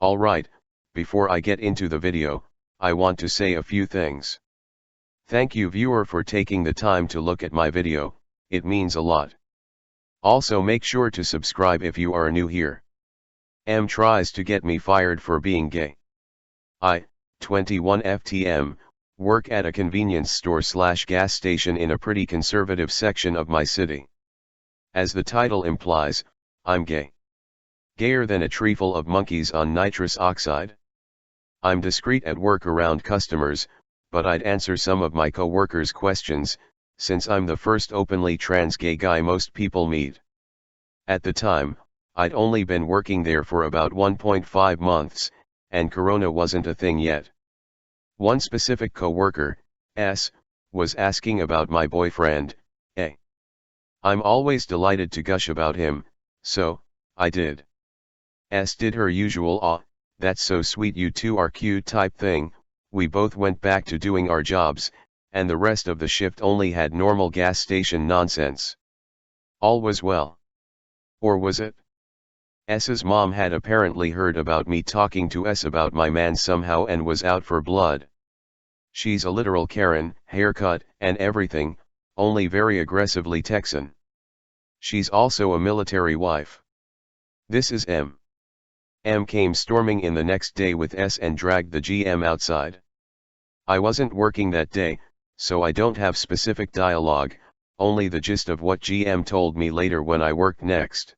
Alright, before I get into the video, I want to say a few things. Thank you viewer for taking the time to look at my video, it means a lot. Also make sure to subscribe if you are new here. M tries to get me fired for being gay. I, 21 FTM, work at a convenience store/gas station in a pretty conservative section of my city. As the title implies, I'm gay. Gayer than a treeful of monkeys on nitrous oxide. I'm discreet at work around customers, but I'd answer some of my co-workers' questions, since I'm the first openly trans gay guy most people meet. At the time, I'd only been working there for about 1.5 months, and corona wasn't a thing yet. One specific co-worker, S, was asking about my boyfriend, A. I'm always delighted to gush about him, so I did. S did her usual "aw, that's so sweet, you two are cute" type thing. We both went back to doing our jobs, and the rest of the shift only had normal gas station nonsense. All was well. Or was it? S's mom had apparently heard about me talking to S about my man somehow and was out for blood. She's a literal Karen, haircut and everything, only very aggressively Texan. She's also a military wife. This is M. M came storming in the next day with S and dragged the GM outside. I wasn't working that day, so I don't have specific dialogue, only the gist of what GM told me later when I worked next.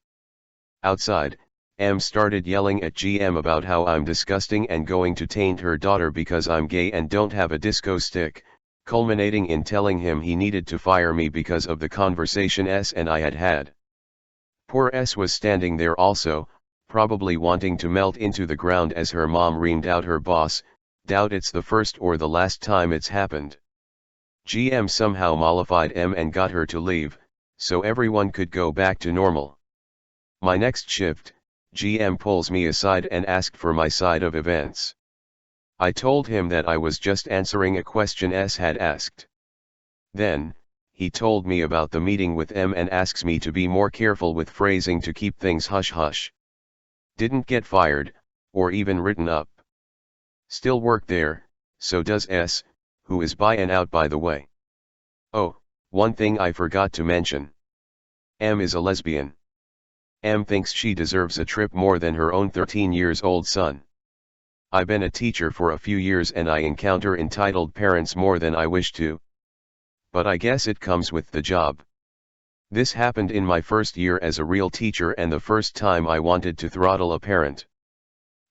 Outside, M started yelling at GM about how I'm disgusting and going to taint her daughter because I'm gay and don't have a disco stick, culminating in telling him he needed to fire me because of the conversation S and I had had. Poor S was standing there also, probably wanting to melt into the ground as her mom reamed out her boss, doubt it's the first or the last time it's happened. GM somehow mollified M and got her to leave, so everyone could go back to normal. My next shift, GM pulls me aside and asked for my side of events. I told him that I was just answering a question S had asked. Then, he told me about the meeting with M and asks me to be more careful with phrasing to keep things hush-hush. Didn't get fired, or even written up. Still work there, so does S, who is bi and out by the way. Oh, one thing I forgot to mention. M is a lesbian. M thinks she deserves a trip more than her own 13-year-old son. I've been a teacher for a few years and I encounter entitled parents more than I wish to. But I guess it comes with the job. This happened in my first year as a real teacher and the first time I wanted to throttle a parent.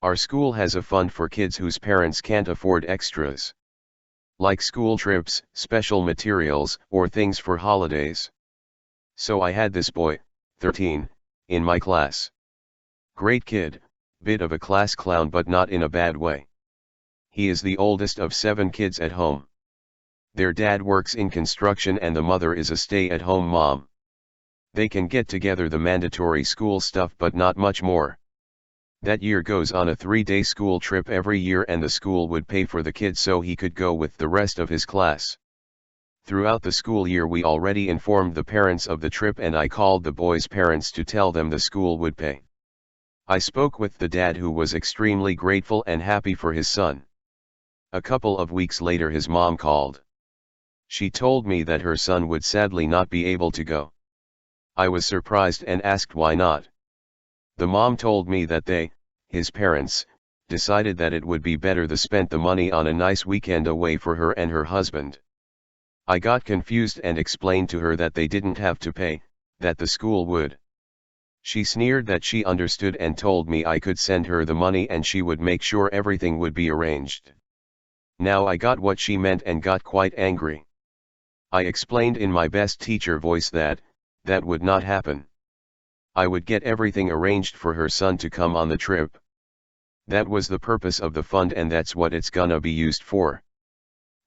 Our school has a fund for kids whose parents can't afford extras. Like school trips, special materials, or things for holidays. So I had this boy, 13, in my class. Great kid, bit of a class clown but not in a bad way. He is the oldest of 7 kids at home. Their dad works in construction and the mother is a stay-at-home mom. They can get together the mandatory school stuff but not much more. That year goes on a 3-day school trip every year and the school would pay for the kid so he could go with the rest of his class. Throughout the school year we already informed the parents of the trip and I called the boys' parents to tell them the school would pay. I spoke with the dad who was extremely grateful and happy for his son. A couple of weeks later his mom called. She told me that her son would sadly not be able to go. I was surprised and asked why not. The mom told me that they, his parents, decided that it would be better to spend the money on a nice weekend away for her and her husband. I got confused and explained to her that they didn't have to pay, that the school would. She sneered that she understood and told me I could send her the money and she would make sure everything would be arranged. Now I got what she meant and got quite angry. I explained in my best teacher voice that would not happen. I would get everything arranged for her son to come on the trip. That was the purpose of the fund and that's what it's gonna be used for.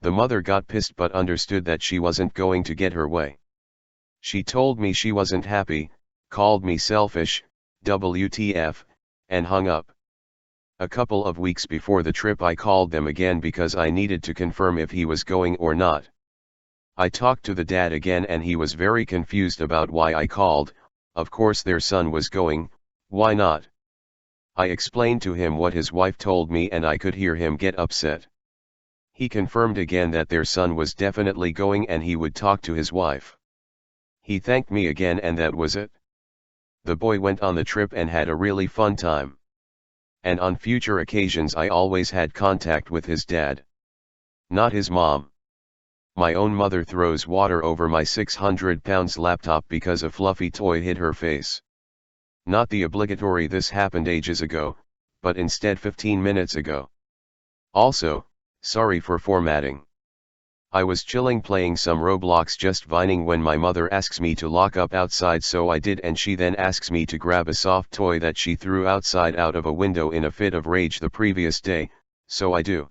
The mother got pissed but understood that she wasn't going to get her way. She told me she wasn't happy, called me selfish, WTF, and hung up. A couple of weeks before the trip I called them again because I needed to confirm if he was going or not. I talked to the dad again and he was very confused about why I called. Of course their son was going, why not? I explained to him what his wife told me and I could hear him get upset. He confirmed again that their son was definitely going and he would talk to his wife. He thanked me again and that was it. The boy went on the trip and had a really fun time. And on future occasions I always had contact with his dad. Not his mom. My own mother throws water over my 600-pound laptop because a fluffy toy hit her face. Not the obligatory "this happened ages ago," but instead 15 minutes ago. Also, sorry for formatting. I was chilling playing some Roblox just vining when my mother asks me to lock up outside, so I did, and she then asks me to grab a soft toy that she threw outside out of a window in a fit of rage the previous day, so I do.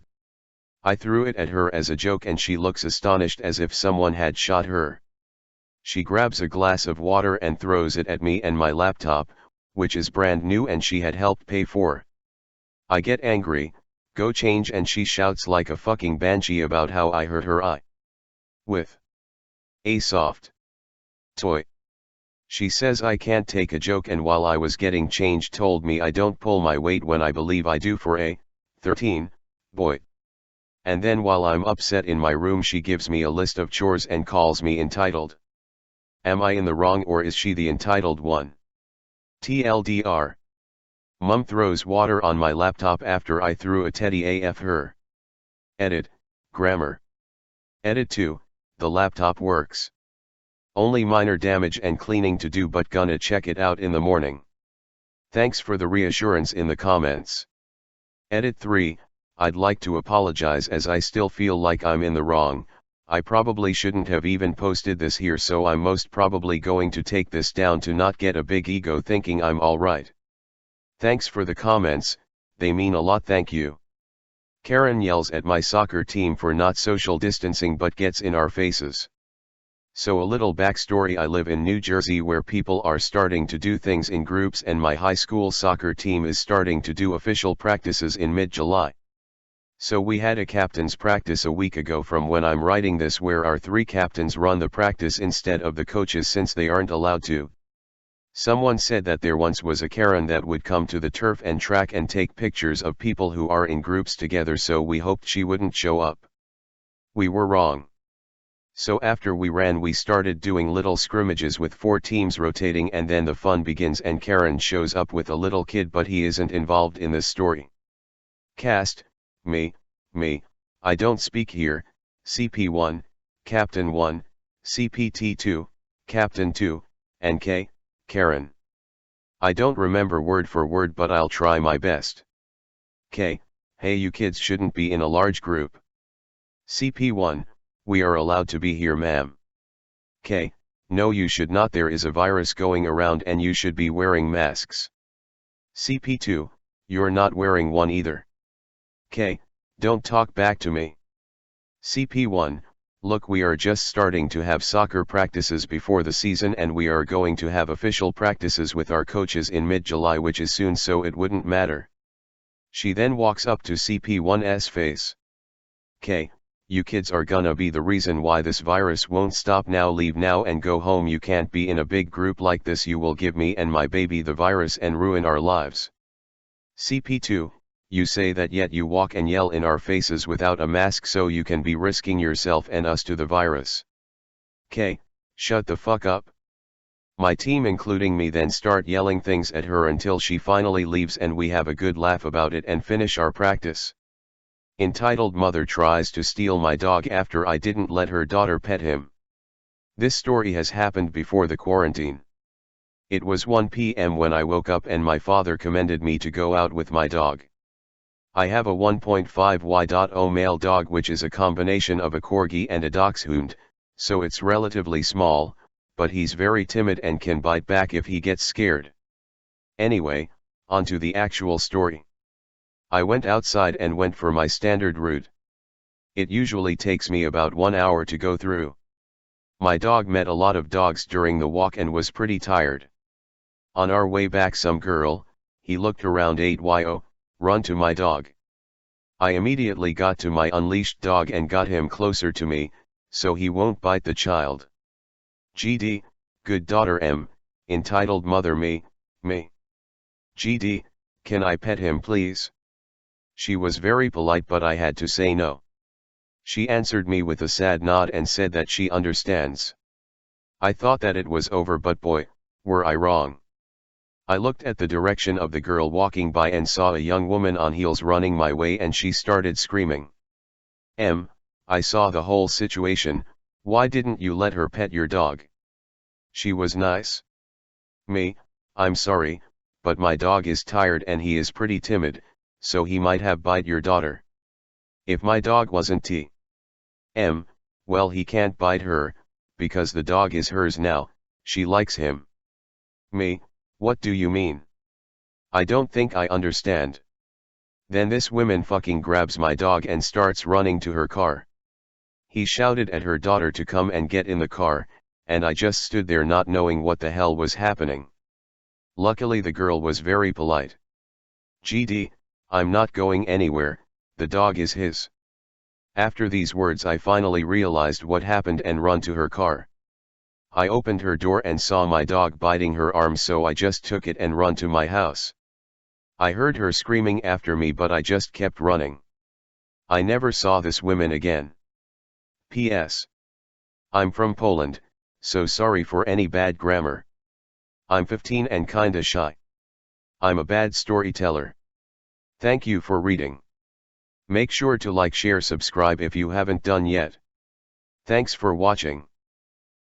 I threw it at her as a joke and she looks astonished as if someone had shot her. She grabs a glass of water and throws it at me and my laptop, which is brand new and she had helped pay for. I get angry, go change, and she shouts like a fucking banshee about how I hurt her with a soft toy. She says I can't take a joke, and while I was getting changed told me I don't pull my weight when I believe I do for a 13 boy. And then while I'm upset in my room she gives me a list of chores and calls me entitled. Am I in the wrong or is she the entitled one? TLDR. Mum throws water on my laptop after I threw a teddy AF her. Edit, grammar. Edit 2, the laptop works. Only minor damage and cleaning to do, but gonna check it out in the morning. Thanks for the reassurance in the comments. Edit 3, I'd like to apologize as I still feel like I'm in the wrong. I probably shouldn't have even posted this here, so I'm most probably going to take this down to not get a big ego thinking I'm alright. Thanks for the comments, they mean a lot, thank you. Karen yells at my soccer team for not social distancing but gets in our faces. So a little backstory: I live in New Jersey where people are starting to do things in groups, and my high school soccer team is starting to do official practices in mid-July. So we had a captain's practice a week ago from when I'm writing this, where our 3 captains run the practice instead of the coaches since they aren't allowed to. Someone said that there once was a Karen that would come to the turf and track and take pictures of people who are in groups together, so we hoped she wouldn't show up. We were wrong. So after we ran we started doing little scrimmages with 4 teams rotating, and then the fun begins and Karen shows up with a little kid, but he isn't involved in this story. Cast: me, I don't speak here, CP1, Captain 1, CPT2, Captain 2, and K, Karen. I don't remember word for word, but I'll try my best. K: hey, you kids shouldn't be in a large group. CP1: we are allowed to be here, ma'am. K: no, you should not, there is a virus going around and you should be wearing masks. CP2: you're not wearing one either. K: don't talk back to me. CP1: look, we are just starting to have soccer practices before the season, and we are going to have official practices with our coaches in mid-July, which is soon, so it wouldn't matter. She then walks up to CP1's face. K: you kids are gonna be the reason why this virus won't stop. Now leave now and go home. You can't be in a big group like this. You will give me and my baby the virus and ruin our lives. CP2: you say that, yet you walk and yell in our faces without a mask, so you can be risking yourself and us to the virus. K: shut the fuck up. My team, including me, then start yelling things at her until she finally leaves and we have a good laugh about it and finish our practice. Entitled mother tries to steal my dog after I didn't let her daughter pet him. This story has happened before the quarantine. It was 1 p.m. when I woke up and my father commended me to go out with my dog. I have a 1.5Y.0 male dog, which is a combination of a corgi and a dachshund, so it's relatively small, but he's very timid and can bite back if he gets scared. Anyway, on to the actual story. I went outside and went for my standard route. It usually takes me about 1 hour to go through. My dog met a lot of dogs during the walk and was pretty tired. On our way back, some girl, he looked around 8yo, run to my dog. I immediately got to my unleashed dog and got him closer to me, so he won't bite the child. GD, good daughter M, entitled mother me. GD, Can I pet him please? She was very polite but I had to say no. She answered me with a sad nod and said that she understands. I thought that it was over but boy, were I wrong. I looked at the direction of the girl walking by and saw a young woman on heels running my way and she started screaming. I saw the whole situation. Why didn't you let her pet your dog? She was nice. Me, I'm sorry, but my dog is tired and he is pretty timid, so he might have bite your daughter. If my dog wasn't well he can't bite her, because the dog is hers now, she likes him. Me, what do you mean? I don't think I understand. Then this woman fucking grabs my dog and starts running to her car. He shouted at her daughter to come and get in the car, and I just stood there not knowing what the hell was happening. Luckily the girl was very polite. GD, I'm not going anywhere, the dog is his. After these words I finally realized what happened and run to her car. I opened her door and saw my dog biting her arm, so I just took it and run to my house. I heard her screaming after me but I just kept running. I never saw this woman again. P.S. I'm from Poland, so sorry for any bad grammar. I'm 15 and kinda shy. I'm a bad storyteller. Thank you for reading. Make sure to like, share, subscribe if you haven't done yet. Thanks for watching.